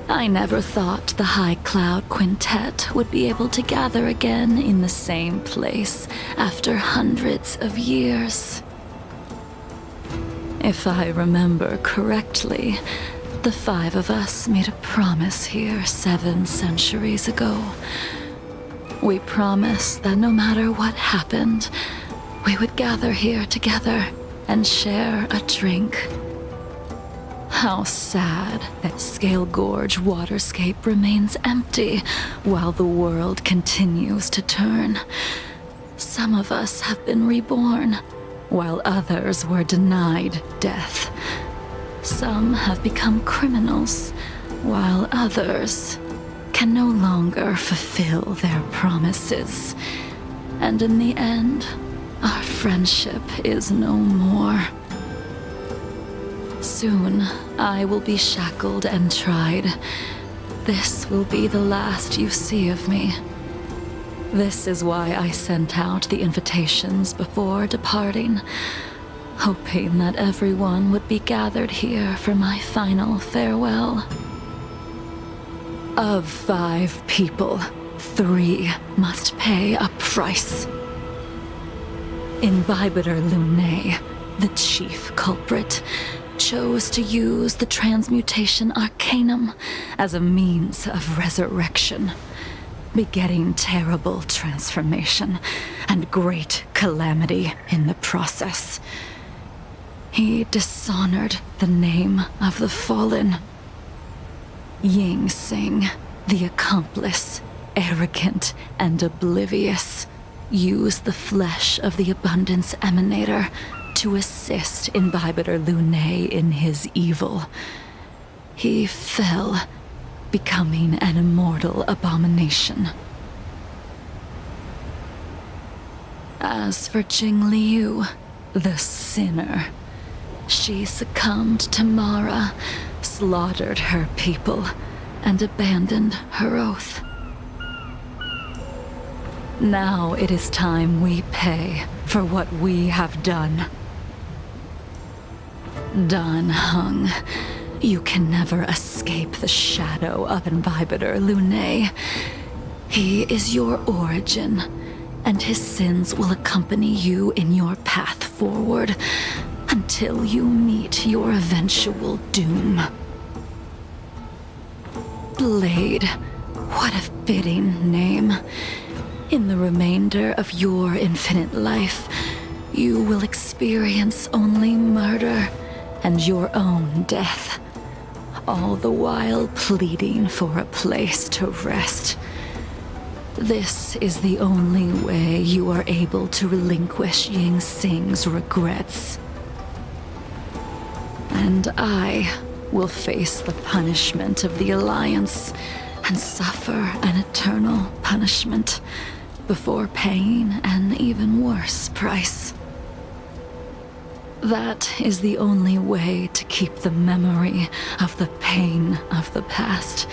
I never thought the High Cloud Quintet would be able to gather again in the same place after hundreds of years. If I remember correctly, the five of us made a promise here 7 centuries ago. We promised that no matter what happened, we would gather here together and share a drink. How sad that Scale Gorge waterscape remains empty while the world continues to turn. Some of us have been reborn, while others were denied death. Some have become criminals, while others can no longer fulfill their promises. And in the end, our friendship is no more. Soon, I will be shackled and tried. This will be the last you see of me. This is why I sent out the invitations before departing, hoping that everyone would be gathered here for my final farewell. Of 5 people, 3 must pay a price. Imbibitor Lunae, the chief culprit, chose to use the transmutation arcanum as a means of resurrection, begetting terrible transformation and great calamity in the process. He dishonored the name of the fallen. Ying Sing, the accomplice, arrogant and oblivious, used the flesh of the Abundance Emanator to assist Imbibitor Lunae in his evil. He fell, becoming an immortal abomination. As for Jingliu, the sinner, she succumbed to Mara, slaughtered her people, and abandoned her oath. Now it is time we pay for what we have done. Dan Heng, you can never escape the shadow of Imbibitor Lunae. He is your origin, and his sins will accompany you in your path forward until you meet your eventual doom. Blade, what a fitting name. In the remainder of your infinite life, you will experience only murder and your own death, all the while pleading for a place to rest. This is the only way you are able to relinquish Ying Sing's regrets. And I will face the punishment of the Alliance and suffer an eternal punishment before paying an even worse price. That is the only way to keep the memory of the pain of the past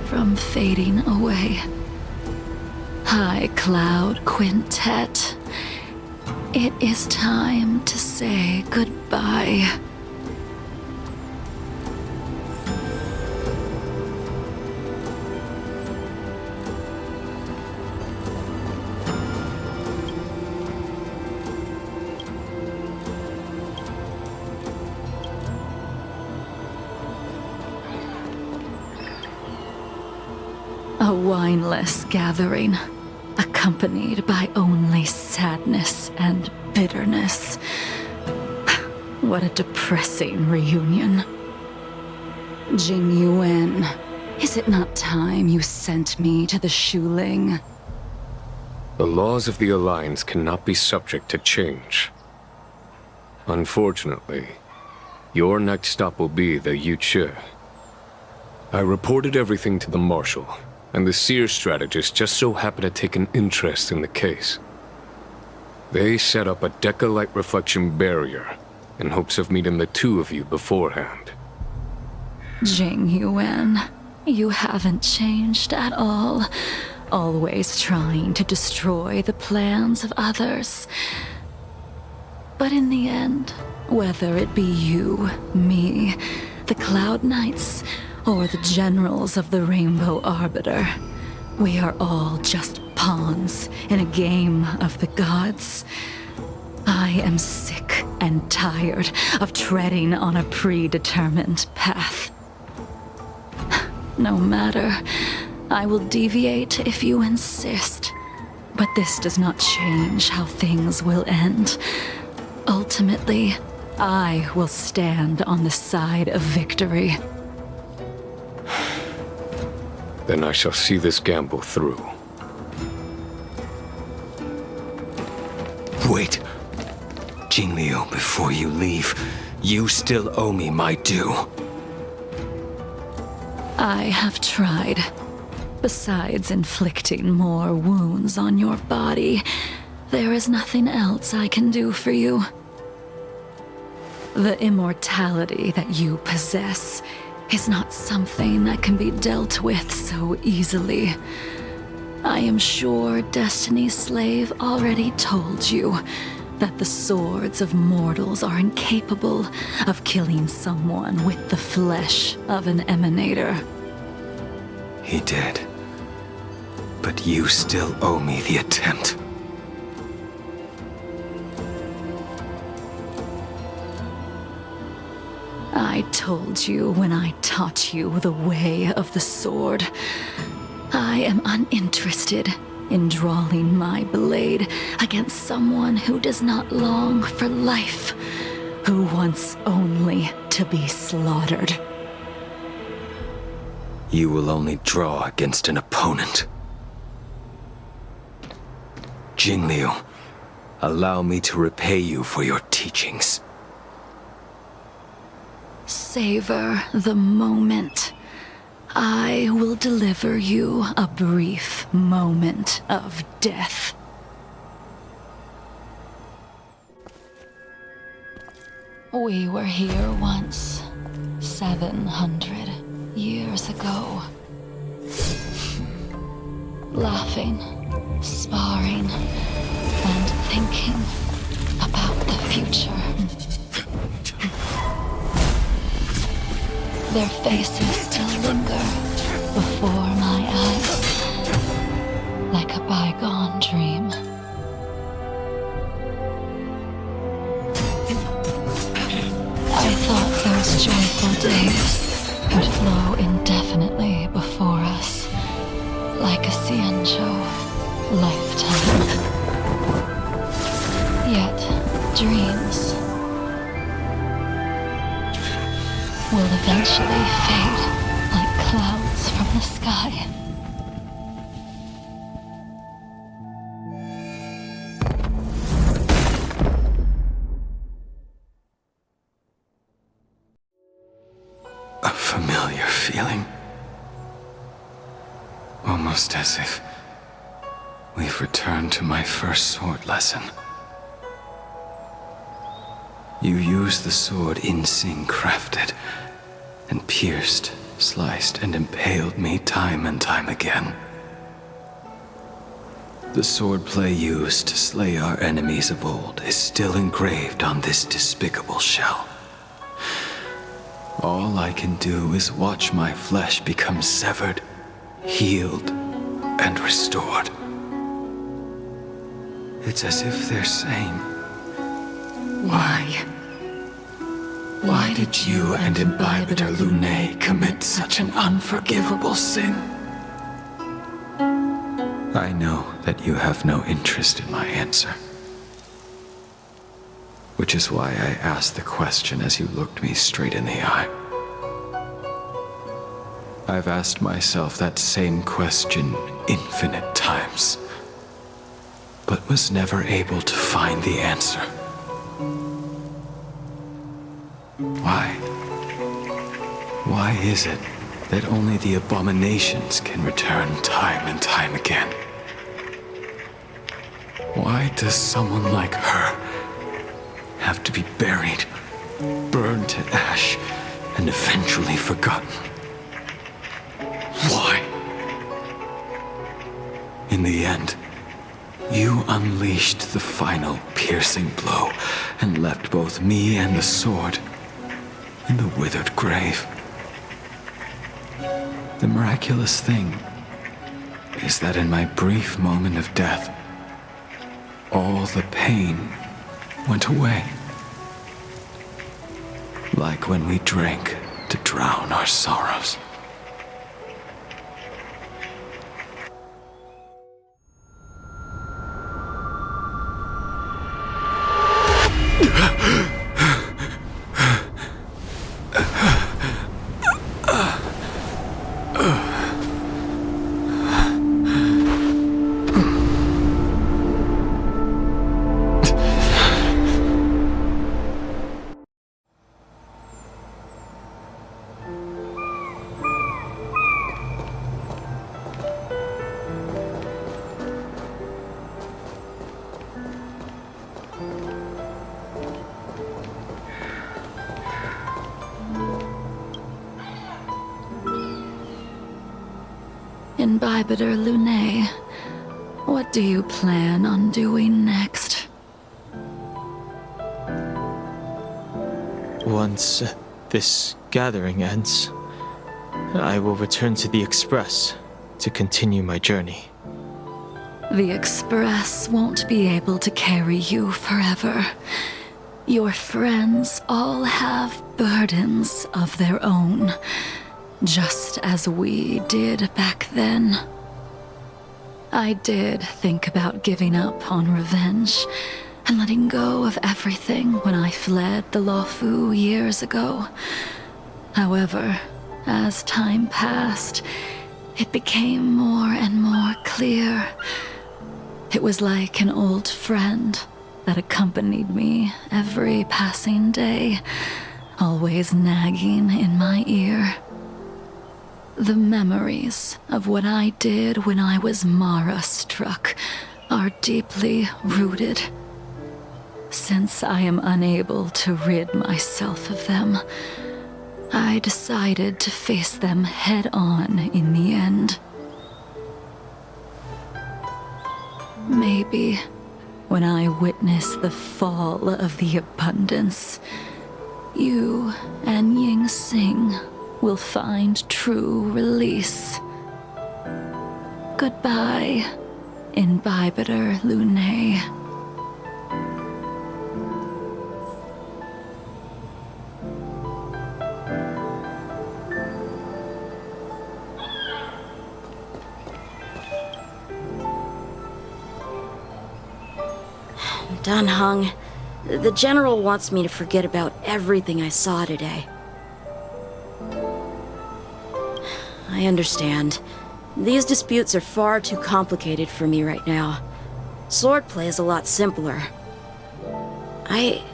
from fading away. High Cloud Quintet, it is time to say goodbye. A wineless gathering, accompanied by only sadness and bitterness. What a depressing reunion. Jingyuan, is it not time you sent me to the Shuling? The laws of the Alliance cannot be subject to change. Unfortunately, your next stop will be the Yuchi. I reported everything to the Marshal, and the Seer strategist just so happened to take an interest in the case. They set up a Deca-light reflection barrier in hopes of meeting the two of you beforehand. Jingyuan, you haven't changed at all. Always trying to destroy the plans of others. But in the end, whether it be you, me, the Cloud Knights, or the generals of the Rainbow Arbiter, we are all just pawns in a game of the gods. I am sick and tired of treading on a predetermined path. No matter, I will deviate if you insist, but this does not change how things will end. Ultimately, I will stand on the side of victory. Then I shall see this gamble through. Wait. Jingliu, before you leave, you still owe me my due. I have tried. Besides inflicting more wounds on your body, there is nothing else I can do for you. The immortality that you possess is not something that can be dealt with so easily. I am sure Destiny's Slave already told you that the swords of mortals are incapable of killing someone with the flesh of an emanator. He did. But you still owe me the attempt. told you when I taught you the way of the sword. I am uninterested in drawing my blade against someone who does not long for life, who wants only to be slaughtered. You will only draw against an opponent. Jingliu, allow me to repay you for your teachings. Savor the moment. I will deliver you a brief moment of death. We were here once, 700 years ago. Laughing, sparring, and thinking about the future. Their faces still linger before my eyes, like a bygone dream. I thought those joyful days would flow indefinitely before us, like a Xianzhou lifetime. Yet, dreams will eventually fade like clouds from the sky. A familiar feeling. Almost as if we've returned to my first sword lesson. You used the sword Insing crafted, and pierced, sliced, and impaled me time and time again. The swordplay used to slay our enemies of old is still engraved on this despicable shell. All I can do is watch my flesh become severed, healed, and restored. It's as if they're saying, Why? Why did you and Imbibitor Lune commit such an unforgivable sin? I know that you have no interest in my answer. Which is why I asked the question as you looked me straight in the eye. I've asked myself that same question infinite times, but was never able to find the answer. Why? Why is it that only the abominations can return time and time again? Why does someone like her have to be buried, burned to ash, and eventually forgotten? Why? In the end, you unleashed the final piercing blow and left both me and the sword in the withered grave. The miraculous thing is that in my brief moment of death, all the pain went away. Like when we drank to drown our sorrows. Imbibitor Lune, what do you plan on doing next? Once this gathering ends, I will return to the Express to continue my journey. The Express won't be able to carry you forever. Your friends all have burdens of their own, just as we did back then. I did think about giving up on revenge and letting go of everything when I fled the Luofu years ago. However, as time passed, it became more and more clear. It was like an old friend that accompanied me every passing day, always nagging in my ear. The memories of what I did when I was Mara-struck are deeply rooted. Since I am unable to rid myself of them, I decided to face them head-on in the end. Maybe when I witness the fall of the abundance, you and Ying Sing will find true release. Goodbye, Imbibitor Lunae. Dan Heng, the General wants me to forget about everything I saw today. I understand. These disputes are far too complicated for me right now. Swordplay is a lot simpler. I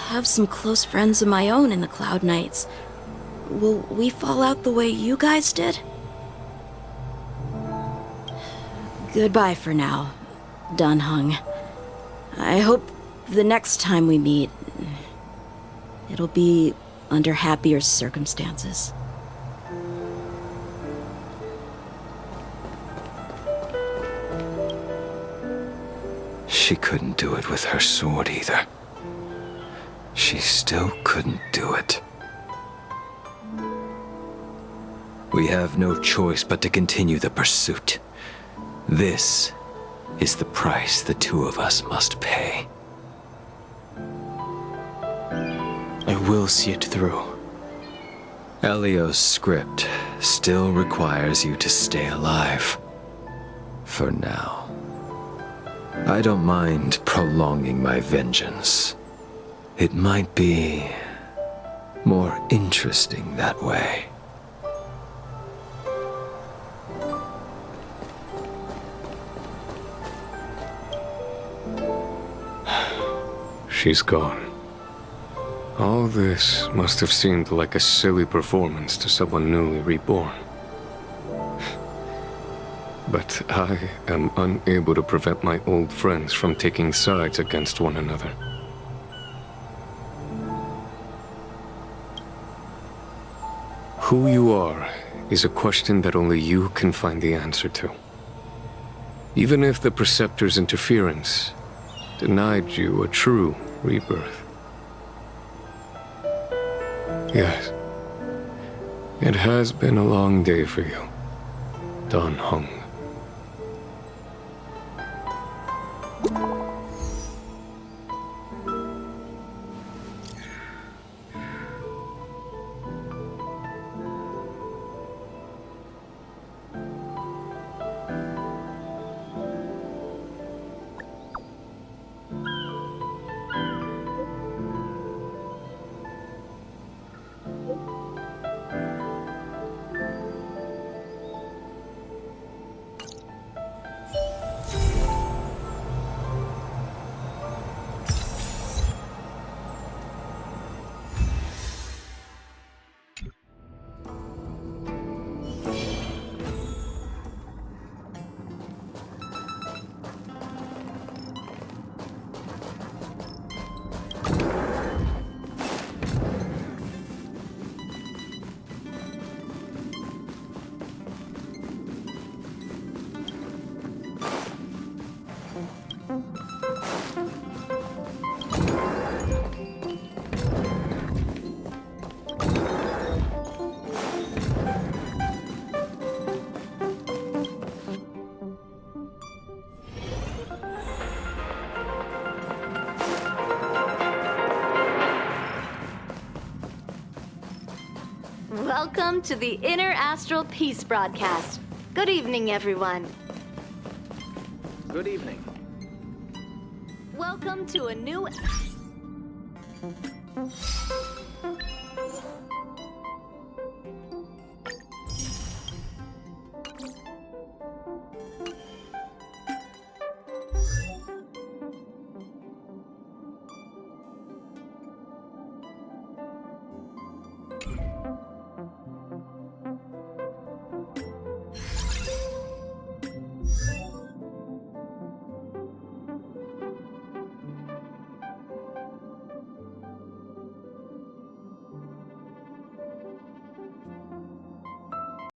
have some close friends of my own in the Cloud Knights. Will we fall out the way you guys did? Goodbye for now, Dan Heng. I hope the next time we meet, it'll be under happier circumstances. She couldn't do it with her sword either. She still couldn't do it. We have no choice but to continue the pursuit. This is the price the two of us must pay. I will see it through. Elio's script still requires you to stay alive. For now. I don't mind prolonging my vengeance. It might be more interesting that way. She's gone. All this must have seemed like a silly performance to someone newly reborn. But I am unable to prevent my old friends from taking sides against one another. Who you are is a question that only you can find the answer to. Even if the Preceptor's interference denied you a true rebirth. Yes, it has been a long day for you, Dan Heng. Welcome to the Inner Astral Peace broadcast. Good evening, everyone. Good evening. Welcome to a new...